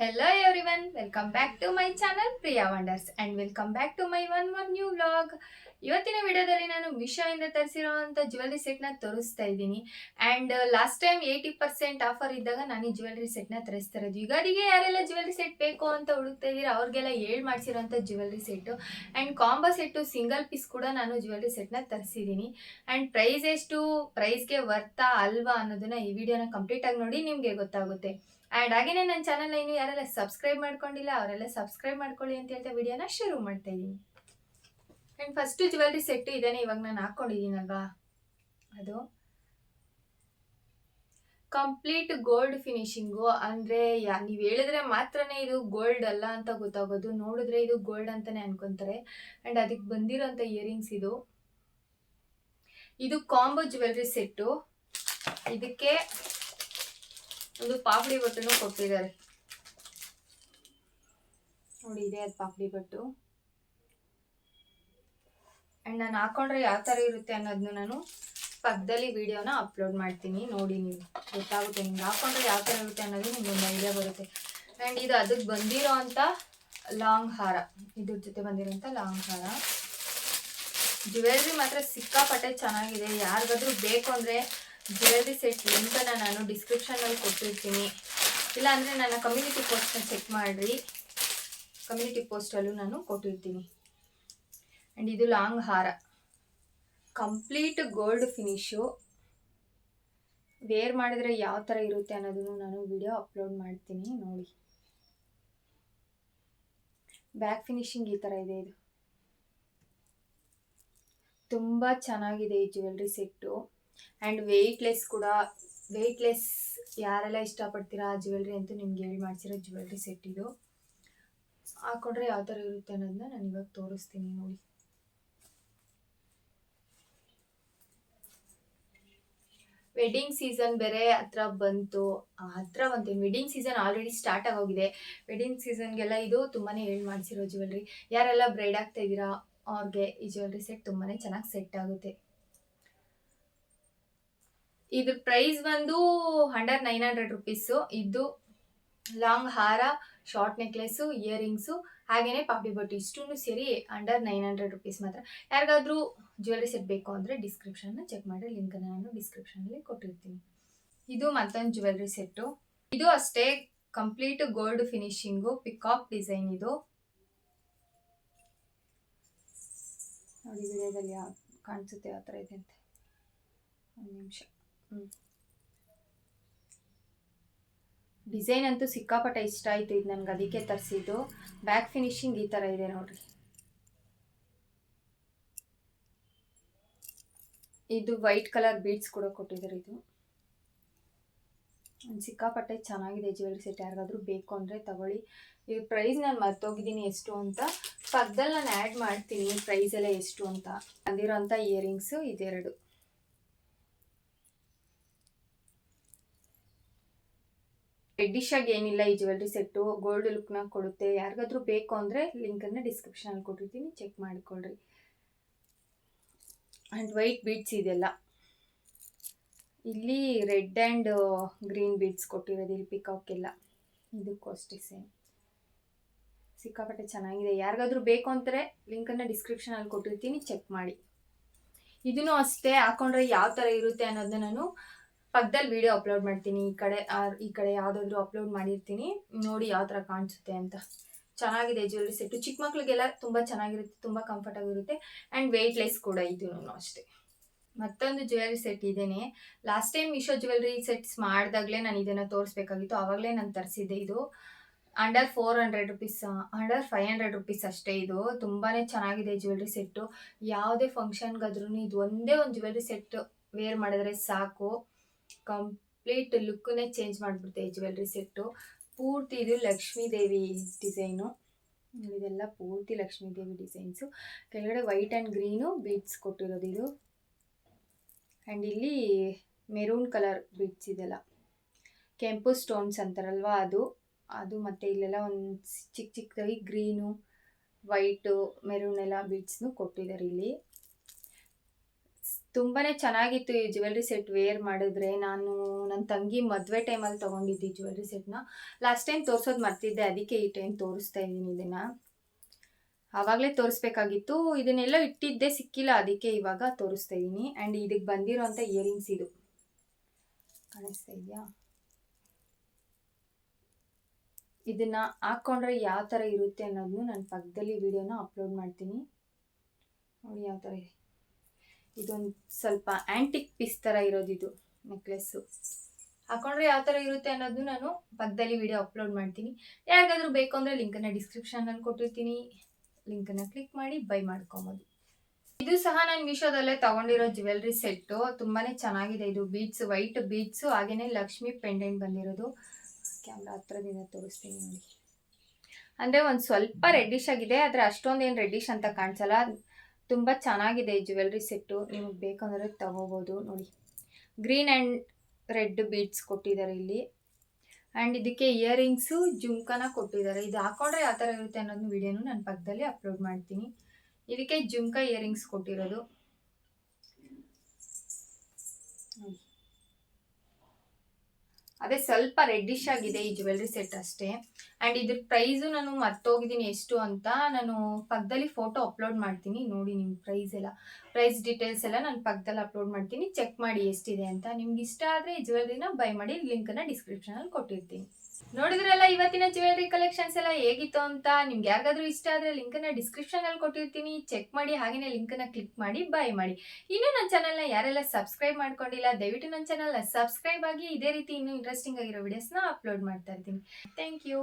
Hello everyone, welcome back to my channel Priya Wonders and welcome back to my one more new vlog. ಇವತ್ತಿನ ವಿಡಿಯೋದಲ್ಲಿ ನಾನು ಮಿಶೋಯಿಂದ ತರಿಸಿರುವಂಥ jewellery ಸೆಟ್ನ ತೋರಿಸ್ತಾ ಇದ್ದೀನಿ. And last time 80% offer ಇದ್ದಾಗ ನಾನು ಈ ಜ್ಯುವೆಲ್ರಿ ಸೆಟ್ನ ತರಿಸ್ತಾ ಇರೋದು. ಯುಗಾದಿಗೆ ಯಾರೆಲ್ಲ ಜ್ಯುವೆಲ್ರಿ ಸೆಟ್ ಬೇಕು ಅಂತ ಹುಡುಕ್ತಾ ಇದ್ದೀರಾ ಅವ್ರಿಗೆಲ್ಲ ಮಾಡಿಸಿರೋಂಥ jewellery set. And combo set single piece ಕೂಡ ನಾನು ಜ್ಯುವೆಲ್ರಿ ಸೆಟ್ನ ತರಿಸಿದ್ದೀನಿ. ಆ್ಯಂಡ್ ಪ್ರೈಸ್ ಎಷ್ಟು, ಪ್ರೈಸ್ಗೆ ವರ್ತಾ ಅಲ್ವಾ ಅನ್ನೋದನ್ನ ಈ ವಿಡಿಯೋನ ಕಂಪ್ಲೀಟ್ ಆಗಿ ನೋಡಿ ನಿಮಗೆ ಗೊತ್ತಾಗುತ್ತೆ. ಆ್ಯಂಡ್ ಹಾಗೇನೆ ನನ್ನ ಚಾನಲ್ನ ಇನ್ನು ಯಾರೆಲ್ಲ ಸಬ್ಸ್ಕ್ರೈಬ್ ಮಾಡ್ಕೊಂಡಿಲ್ಲ ಅವರೆಲ್ಲ ಸಬ್ಸ್ಕ್ರೈಬ್ ಮಾಡ್ಕೊಳ್ಳಿ ಅಂತ ಹೇಳ್ತಾ ವಿಡಿಯೋನ ಶುರು ಮಾಡ್ತಾ ಇದ್ದೀನಿ. ಆ್ಯಂಡ್ ಫಸ್ಟು ಜ್ಯುವೆಲ್ರಿ ಸೆಟ್ಟು ಇದೇನೆ, ಇವಾಗ ನಾನು ಹಾಕ್ಕೊಂಡಿದ್ದೀನಲ್ವಾ ಅದು ಕಂಪ್ಲೀಟ್ ಗೋಲ್ಡ್ ಫಿನಿಶಿಂಗು. ಅಂದರೆ ನೀವು ಹೇಳಿದ್ರೆ ಮಾತ್ರನೇ ಇದು ಗೋಲ್ಡ್ ಅಲ್ಲ ಅಂತ ಗೊತ್ತಾಗೋದು, ನೋಡಿದ್ರೆ ಇದು ಗೋಲ್ಡ್ ಅಂತಲೇ ಅನ್ಕೊತಾರೆ. ಆ್ಯಂಡ್ ಅದಕ್ಕೆ ಬಂದಿರೋಂಥ ಇಯರಿಂಗ್ಸ್ ಇದು ಕಾಂಬೋ ಜ್ಯುವೆಲ್ರಿ ಸೆಟ್ಟು. ಇದಕ್ಕೆ ಒಂದು ಪಾಪಡಿ ಬಟ್ಟನ್ನು ಕೊಟ್ಟಿದ್ದಾರೆ ನೋಡಿ, ಇದೆ ಅದು ಪಾಪಡಿ ಬಟ್ಟು. ಆ್ಯಂಡ್ ನಾನು ಹಾಕೊಂಡ್ರೆ ಯಾವ ಥರ ಇರುತ್ತೆ ಅನ್ನೋದನ್ನ ನಾನು ಪಕ್ಕದಲ್ಲಿ ವಿಡಿಯೋನ ಅಪ್ಲೋಡ್ ಮಾಡ್ತೀನಿ, ನೋಡಿ ನೀವು ಗೊತ್ತಾಗುತ್ತೆ. ನಿಮ್ಗೆ ಹಾಕೊಂಡ್ರೆ ಯಾವ ಥರ ಇರುತ್ತೆ ಅನ್ನೋದು ನಿಮ್ಗೆ ಒಂದು ಐಡಿಯಾ ಬರುತ್ತೆ. ಆ್ಯಂಡ್ ಇದು ಅದಕ್ಕೆ ಬಂದಿರೋ ಅಂಥ ಲಾಂಗ್ ಹಾರ, ಇದ್ರ ಜೊತೆ ಬಂದಿರೋಂಥ ಲಾಂಗ್ ಹಾರ. ಜ್ಯುವೆಲ್ರಿ ಮಾತ್ರ ಸಿಕ್ಕಾಪಟ್ಟೆ ಚೆನ್ನಾಗಿದೆ. ಯಾರಿಗಾದ್ರೂ ಬೇಕು ಅಂದರೆ ಜ್ಯುವೆಲ್ರಿ ಸೆಟ್ ಲಿಂಕನ್ನು ನಾನು ಡಿಸ್ಕ್ರಿಪ್ಷನಲ್ಲಿ ಕೊಟ್ಟಿರ್ತೀನಿ, ಇಲ್ಲ ಅಂದರೆ ನನ್ನ ಕಮ್ಯುನಿಟಿ ಪೋಸ್ಟ್ನ ಚೆಕ್ ಮಾಡಿರಿ, ಕಮ್ಯುನಿಟಿ ಪೋಸ್ಟಲ್ಲೂ ನಾನು ಕೊಟ್ಟಿರ್ತೀನಿ. ಆ್ಯಂಡ್ ಇದು ಲಾಂಗ್ ಹಾರ, ಕಂಪ್ಲೀಟ್ ಗೋಲ್ಡ್ ಫಿನಿಶು. ವೇರ್ ಮಾಡಿದರೆ ಯಾವ ಥರ ಇರುತ್ತೆ ಅನ್ನೋದನ್ನು ನಾನು ವಿಡಿಯೋ ಅಪ್ಲೋಡ್ ಮಾಡ್ತೀನಿ ನೋಡಿ. ಬ್ಯಾಕ್ ಫಿನಿಶಿಂಗ್ ಈ ಥರ ಇದೆ. ಇದು ತುಂಬ ಚೆನ್ನಾಗಿದೆ ಈ ಜ್ಯುವೆಲ್ರಿ ಸೆಟ್ಟು. ಆ್ಯಂಡ್ ವೆಯ್ಟ್ಲೆಸ್ ಕೂಡ. ವೆಯ್ಟ್ಲೆಸ್ ಯಾರೆಲ್ಲ ಇಷ್ಟಪಡ್ತೀರಾ ಆ ಜ್ಯುವೆಲ್ರಿ ಅಂತೂ ನಿಮ್ಗೆ ಮಾಡಿಸಿರೋ ಜ್ಯುವೆಲ್ರಿ ಸೆಟ್ ಇದು. ಹಾಕೊಂಡ್ರೆ ಯಾವ ಥರ ಇರುತ್ತೆ ಅನ್ನೋದನ್ನ ನಾನು ಇವಾಗ ತೋರಿಸ್ತೀನಿ ನೋಡಿ. ವೆಡ್ಡಿಂಗ್ ಸೀಸನ್ ಬೇರೆ ಹತ್ರ ಬಂತು. ವೆಡ್ಡಿಂಗ್ ಸೀಸನ್ ಆಲ್ರೆಡಿ ಸ್ಟಾರ್ಟ್ ಆಗೋಗಿದೆ. ವೆಡ್ಡಿಂಗ್ ಸೀಸನ್ಗೆಲ್ಲ ಇದು ತುಂಬಾ ಮಾಡಿಸಿರೋ ಜ್ಯುವೆಲ್ರಿ. ಯಾರೆಲ್ಲ ಬ್ರೈಡ್ ಆಗ್ತಾ ಇದ್ದೀರಾ ಅವ್ರಿಗೆ ಈ ಜ್ಯುವೆಲ್ರಿ ಸೆಟ್ ತುಂಬಾ ಚೆನ್ನಾಗಿ ಸೆಟ್ ಆಗುತ್ತೆ. ಇದ್ರ ಪ್ರೈಸ್ ಬಂದು ಅಂಡರ್ 900 ರುಪೀಸು. ಇದು ಲಾಂಗ್ ಹಾರ, ಶಾರ್ಟ್ ನೆಕ್ಲೆಸ್ಸು, ಇಯರಿಂಗ್ಸು, ಹಾಗೆಯೇ ಪಾಪಡಿ ಬಟ್ಟು ಇಷ್ಟೂ ಸೇರಿ ಅಂಡರ್ 900 ರುಪೀಸ್ ಮಾತ್ರ. ಯಾರಿಗಾದ್ರೂ ಜ್ಯುವೆಲ್ರಿ ಸೆಟ್ ಬೇಕು ಅಂದರೆ ಡಿಸ್ಕ್ರಿಪ್ಷನ್ನ ಚೆಕ್ ಮಾಡಿ, ಲಿಂಕನ್ನು ನಾನು ಡಿಸ್ಕ್ರಿಪ್ಷನಲ್ಲಿ ಕೊಟ್ಟಿರ್ತೀನಿ. ಇದು ಮತ್ತೊಂದು ಜ್ಯುವೆಲ್ರಿ ಸೆಟ್ಟು. ಇದು ಅಷ್ಟೇ ಕಂಪ್ಲೀಟ್ ಗೋಲ್ಡ್ ಫಿನಿಶಿಂಗು, ಪಿಕಾಕ್ ಡಿಸೈನ್. ಇದು ನೋಡಿ ವಿಡಿಯೋದಲ್ಲಿ ಯಾವ ಕಾಣಿಸುತ್ತೆ ಯಾವ ಥರ ಇದೆ ಅಂತ. ಒಂದು ನಿಮಿಷ. ಡಿಸೈನ್ ಅಂತೂ ಸಿಕ್ಕಾಪಟ್ಟೆ ಇಷ್ಟ ಆಯಿತು, ಇದು ನನಗೆ ಅದಕ್ಕೆ ತರಿಸಿದ್ದು. ಬ್ಯಾಕ್ ಫಿನಿಶಿಂಗ್ ಈ ಥರ ಇದೆ ನೋಡ್ರಿ. ಇದು ವೈಟ್ ಕಲರ್ ಬೀಡ್ಸ್ ಕೂಡ ಕೊಟ್ಟಿದ್ದಾರೆ. ಇದು ಸಿಕ್ಕಾಪಟ್ಟೆ ಚೆನ್ನಾಗಿದೆ ಜ್ಯುವೆಲ್ರಿ ಸೆಟ್. ಯಾರಿಗಾದ್ರೂ ಬೇಕು ಅಂದರೆ ತಗೊಳ್ಳಿ. ಇದು ಪ್ರೈಸ್ ನಾನು ಮರ್ತೋಗಿದ್ದೀನಿ ಎಷ್ಟು ಅಂತ, ಪಕ್ಕದಲ್ಲಿ ನಾನು ಆ್ಯಡ್ ಮಾಡ್ತೀನಿ ಪ್ರೈಸ್ ಎಲ್ಲ ಎಷ್ಟು ಅಂತ. ಬಂದಿರೋಂಥ ಇಯರಿಂಗ್ಸು ಇದೆರಡು. ರೆಡ್ಡಿಶ್ ಆಗಿ ಏನಿಲ್ಲ ಈ ಜ್ಯುವೆಲ್ರಿ ಸೆಟ್ಟು, ಗೋಲ್ಡ್ ಲುಕ್ನ ಕೊಡುತ್ತೆ. ಯಾರಿಗಾದ್ರೂ ಬೇಕು ಅಂದರೆ ಲಿಂಕನ್ನು ಡಿಸ್ಕ್ರಿಪ್ಷನಲ್ಲಿ ಕೊಟ್ಟಿರ್ತೀನಿ, ಚೆಕ್ ಮಾಡಿಕೊಳ್ಳ್ರಿ. ಆ್ಯಂಡ್ ವೈಟ್ ಬೀಡ್ಸ್ ಇದೆಲ್ಲ. ಇಲ್ಲಿ ರೆಡ್ ಆ್ಯಂಡ್ ಗ್ರೀನ್ ಬೀಡ್ಸ್ ಕೊಟ್ಟಿರೋದು, ಇಲ್ಲಿ ಪಿಕಾಕ್ ಎಲ್ಲ. ಇದಕ್ಕೂ ಅಷ್ಟೇ ಸೇಮ್. ಸಿಕ್ಕಾಪಟ್ಟೆ ಚೆನ್ನಾಗಿದೆ. ಯಾರಿಗಾದ್ರೂ ಬೇಕು ಅಂತಾರೆ ಲಿಂಕನ್ನು ಡಿಸ್ಕ್ರಿಪ್ಷನಲ್ಲಿ ಕೊಟ್ಟಿರ್ತೀನಿ, ಚೆಕ್ ಮಾಡಿ. ಇದೂ ಅಷ್ಟೇ ಹಾಕೊಂಡ್ರೆ ಯಾವ ಥರ ಇರುತ್ತೆ ಅನ್ನೋದನ್ನ ನಾನು ಪಕ್ಕದಲ್ಲಿ ವಿಡಿಯೋ ಅಪ್ಲೋಡ್ ಮಾಡ್ತೀನಿ. ಈ ಕಡೆ ಯಾವುದಾದ್ರೂ ಅಪ್ಲೋಡ್ ಮಾಡಿರ್ತೀನಿ, ನೋಡಿ ಯಾವ ಥರ ಕಾಣಿಸುತ್ತೆ ಅಂತ. ಚೆನ್ನಾಗಿದೆ ಜ್ಯುವೆಲ್ರಿ ಸೆಟ್ಟು. ಚಿಕ್ಕ ಮಕ್ಳಿಗೆಲ್ಲ ತುಂಬ ಚೆನ್ನಾಗಿರುತ್ತೆ, ತುಂಬ ಕಂಫರ್ಟ್ ಆಗಿರುತ್ತೆ. ಆ್ಯಂಡ್ ವೆಯ್ಟ್ಲೆಸ್ ಕೂಡ ಇದೂ ಅಷ್ಟೇ. ಮತ್ತೊಂದು ಜ್ಯುವೆಲ್ರಿ ಸೆಟ್ ಇದೇನೆ. Last time Meesho jewellery sets ಮಾಡಿದಾಗಲೇ ನಾನು ಇದನ್ನು ತೋರಿಸ್ಬೇಕಾಗಿತ್ತು, ಆವಾಗಲೇ ನಾನು ತರಿಸಿದ್ದೆ. ಇದು ಅಂಡರ್ 400 ರುಪೀಸ್, ಅಂಡರ್ 500 ರುಪೀಸ್ ಅಷ್ಟೇ. ಇದು ತುಂಬಾ ಚೆನ್ನಾಗಿದೆ ಜ್ಯುವೆಲ್ರಿ ಸೆಟ್ಟು. ಯಾವುದೇ ಫಂಕ್ಷನ್ಗಾದ್ರೂ ಇದು ಒಂದೇ ಒಂದು ಜ್ಯುವೆಲ್ರಿ ಸೆಟ್ ವೇರ್ ಮಾಡಿದ್ರೆ ಸಾಕು, ಕಂಪ್ಲೀಟ್ ಲುಕ್ಕನ್ನೇ ಚೇಂಜ್ ಮಾಡಿಬಿಡುತ್ತೆ ಈ ಜ್ಯುವೆಲ್ರಿ ಸೆಟ್ಟು. ಪೂರ್ತಿ ಇದು ಲಕ್ಷ್ಮೀ ದೇವಿ ಡಿಸೈನು. ಇದೆಲ್ಲ ಪೂರ್ತಿ ಲಕ್ಷ್ಮೀ ದೇವಿ ಡಿಸೈನ್ಸು. ಕೆಳಗಡೆ ವೈಟ್ ಆ್ಯಂಡ್ ಗ್ರೀನು ಬೀಡ್ಸ್ ಕೊಟ್ಟಿರೋದು ಇದು. ಆ್ಯಂಡ್ ಇಲ್ಲಿ ಮೆರೂನ್ ಕಲರ್ ಬೀಡ್ಸ್ ಇದೆಲ್ಲ, ಕೆಂಪು ಸ್ಟೋನ್ಸ್ ಅಂತಾರಲ್ವ ಅದು ಮತ್ತು ಇಲ್ಲೆಲ್ಲ ಒಂದು ಚಿಕ್ಕದಾಗಿ ಗ್ರೀನು, ವೈಟು, ಮೆರೂನ್ ಎಲ್ಲ ಬೀಡ್ಸ್ನು ಕೊಟ್ಟಿದ್ದಾರೆ ಇಲ್ಲಿ. ತುಂಬಾ ಚೆನ್ನಾಗಿತ್ತು ಈ ಜ್ಯುವೆಲ್ರಿ ಸೆಟ್ ವೇರ್ ಮಾಡಿದ್ರೆ. ನಾನು ನನ್ನ ತಂಗಿ ಮದುವೆ ಟೈಮಲ್ಲಿ ತೊಗೊಂಡಿದ್ದೆ ಈ ಜ್ಯುವೆಲ್ರಿ ಸೆಟ್ನ. ಲಾಸ್ಟ್ ಟೈಮ್ ತೋರಿಸೋದು ಮರ್ತಿದ್ದೆ, ಅದಕ್ಕೆ ಈ ಟೈಮ್ ತೋರಿಸ್ತಾ ಇದ್ದೀನಿ ಇದನ್ನು. ಆವಾಗಲೇ ತೋರಿಸ್ಬೇಕಾಗಿತ್ತು, ಇದನ್ನೆಲ್ಲ ಇಟ್ಟಿದ್ದೆ ಸಿಕ್ಕಿಲ್ಲ, ಅದಕ್ಕೆ ಇವಾಗ ತೋರಿಸ್ತಾ ಇದ್ದೀನಿ. ಆ್ಯಂಡ್ ಇದಕ್ಕೆ ಬಂದಿರೋಂಥ ಇಯರಿಂಗ್ಸ್ ಇದು ಕಾಣಿಸ್ತಾ ಇದೆಯಾ? ಇದನ್ನ ಹಾಕ್ಕೊಂಡ್ರೆ ಯಾವ ಥರ ಇರುತ್ತೆ ಅನ್ನೋದನ್ನು ನಾನು ಪಕ್ಕದಲ್ಲಿ ವಿಡಿಯೋನ ಅಪ್ಲೋಡ್ ಮಾಡ್ತೀನಿ. ನೋಡಿ ಯಾವ ಥರ ಇದೆ. ಇದೊಂದು ಸ್ವಲ್ಪ ಆ್ಯಂಟಿಕ್ ಪೀಸ್ ಥರ ಇರೋದು ಇದು ನೆಕ್ಲೆಸ್ಸು. ಹಾಕೊಂಡ್ರೆ ಯಾವ ಥರ ಇರುತ್ತೆ ಅನ್ನೋದು ನಾನು ಪಕ್ಕದಲ್ಲಿ ವಿಡಿಯೋ ಅಪ್ಲೋಡ್ ಮಾಡ್ತೀನಿ. ಯಾರಿಗಾದ್ರೂ ಬೇಕು ಅಂದರೆ ಲಿಂಕನ್ನು ಡಿಸ್ಕ್ರಿಪ್ಷನಲ್ಲಿ ಕೊಟ್ಟಿರ್ತೀನಿ, ಲಿಂಕನ್ನು ಕ್ಲಿಕ್ ಮಾಡಿ ಬೈ ಮಾಡ್ಕೊಬೋದು. ಇದು ಸಹ ನಾನು ಮೀಶೋದಲ್ಲೇ ತಗೊಂಡಿರೋ ಜ್ಯುವೆಲ್ರಿ ಸೆಟ್ಟು. ತುಂಬಾ ಚೆನ್ನಾಗಿದೆ ಇದು. ಬೀಡ್ಸ್, ವೈಟ್ ಬೀಡ್ಸು, ಹಾಗೆಯೇ ಲಕ್ಷ್ಮಿ ಪೆಂಡೆಂಟ್ ಬಂದಿರೋದು. ಕ್ಯಾಮ್ರಾ ಹತ್ರದಿಂದ ತೋರಿಸ್ತೀನಿ ನೋಡಿ. ಅಂದರೆ ಒಂದು ಸ್ವಲ್ಪ ರೆಡ್ಡಿಶ್ ಆಗಿದೆ, ಆದರೆ ಅಷ್ಟೊಂದೇನು ರೆಡ್ಡಿಶ್ ಅಂತ ಕಾಣಿಸಲ್ಲ. ತುಂಬ ಚೆನ್ನಾಗಿದೆ ಈ ಜ್ಯುವೆಲ್ರಿ ಸೆಟ್ಟು. ನಿಮಗೆ ಬೇಕಂದರೆ ತಗೋಬೋದು. ನೋಡಿ, ಗ್ರೀನ್ ಆ್ಯಂಡ್ ರೆಡ್ ಬೀಡ್ಸ್ ಕೊಟ್ಟಿದ್ದಾರೆ ಇಲ್ಲಿ. ಆ್ಯಂಡ್ ಇದಕ್ಕೆ ಇಯರಿಂಗ್ಸು, ಜುಮ್ಕನ ಕೊಟ್ಟಿದ್ದಾರೆ. ಇದು ಹಾಕೊಂಡ್ರೆ ಯಾವ ಥರ ಇರುತ್ತೆ ಅನ್ನೋದನ್ನ ವಿಡಿಯೋನು ನಾನು ಪಕ್ಕದಲ್ಲಿ ಅಪ್ಲೋಡ್ ಮಾಡ್ತೀನಿ. ಇದಕ್ಕೆ ಜುಮ್ಕ ಇಯರಿಂಗ್ಸ್ ಕೊಟ್ಟಿರೋದು. ಅದೇ ಸ್ವಲ್ಪ ರೆಡ್ಡಿಶ್ ಆಗಿದೆ ಈ ಜ್ಯುವೆಲ್ರಿ ಸೆಟ್ ಅಷ್ಟೇ. ಆ್ಯಂಡ್ ಇದ್ರ ಪ್ರೈಸು ನಾನು ಮರ್ತೋಗಿದ್ದೀನಿ ಎಷ್ಟು ಅಂತ. ನಾನು ಪಕ್ಕದಲ್ಲಿ ಫೋಟೋ ಅಪ್ಲೋಡ್ ಮಾಡ್ತೀನಿ ನೋಡಿ. ನಿಮ್ಮ ಪ್ರೈಸ್ ಡೀಟೇಲ್ಸ್ ಎಲ್ಲ ನಾನು ಪಕ್ಕದಲ್ಲಿ ಅಪ್ಲೋಡ್ ಮಾಡ್ತೀನಿ, ಚೆಕ್ ಮಾಡಿ ಎಷ್ಟಿದೆ ಅಂತ. ನಿಮ್ಗೆ ಇಷ್ಟ ಆದರೆ ಈ ಜ್ಯುವೆಲ್ರಿನ ಬೈ ಮಾಡಿ, ಲಿಂಕನ್ನು ಡಿಸ್ಕ್ರಿಪ್ಷನಲ್ಲಿ ಕೊಟ್ಟಿರ್ತೀನಿ. ನೋಡಿದ್ರಲ್ಲ ಇವತ್ತಿನ ಜ್ಯುವೆಲ್ರಿ ಕಲೆಕ್ಷನ್ಸ್ ಎಲ್ಲ ಹೇಗಿತ್ತು ಅಂತ. ನಿಮ್ಗೆ ಯಾರಿಗಾದ್ರೂ ಇಷ್ಟ ಆದರೆ ಲಿಂಕನ್ನು ಡಿಸ್ಕ್ರಿಪ್ಷನಲ್ಲಿ ಕೊಟ್ಟಿರ್ತೀನಿ, ಚೆಕ್ ಮಾಡಿ, ಹಾಗೆಯೇ ಲಿಂಕನ್ನು ಕ್ಲಿಕ್ ಮಾಡಿ ಬೈ ಮಾಡಿ. ಇನ್ನೂ ನನ್ನ ಚಾನಲ್ನ ಯಾರೆಲ್ಲ ಸಬ್ಸ್ಕ್ರೈಬ್ ಮಾಡ್ಕೊಂಡಿಲ್ಲ, ದಯವಿಟ್ಟು ನನ್ನ ಚಾನಲ್ನ ಸಬ್ಸ್ಕ್ರೈಬ್ ಆಗಿ. ಇದೇ ರೀತಿ ಇನ್ನೂ ಇಂಟ್ರೆಸ್ಟಿಂಗ್ ಆಗಿರೋ ವಿಡಿಯೋಸ್ನ ಅಪ್ಲೋಡ್ ಮಾಡ್ತಾ ಇರ್ತೀನಿ. Thank you.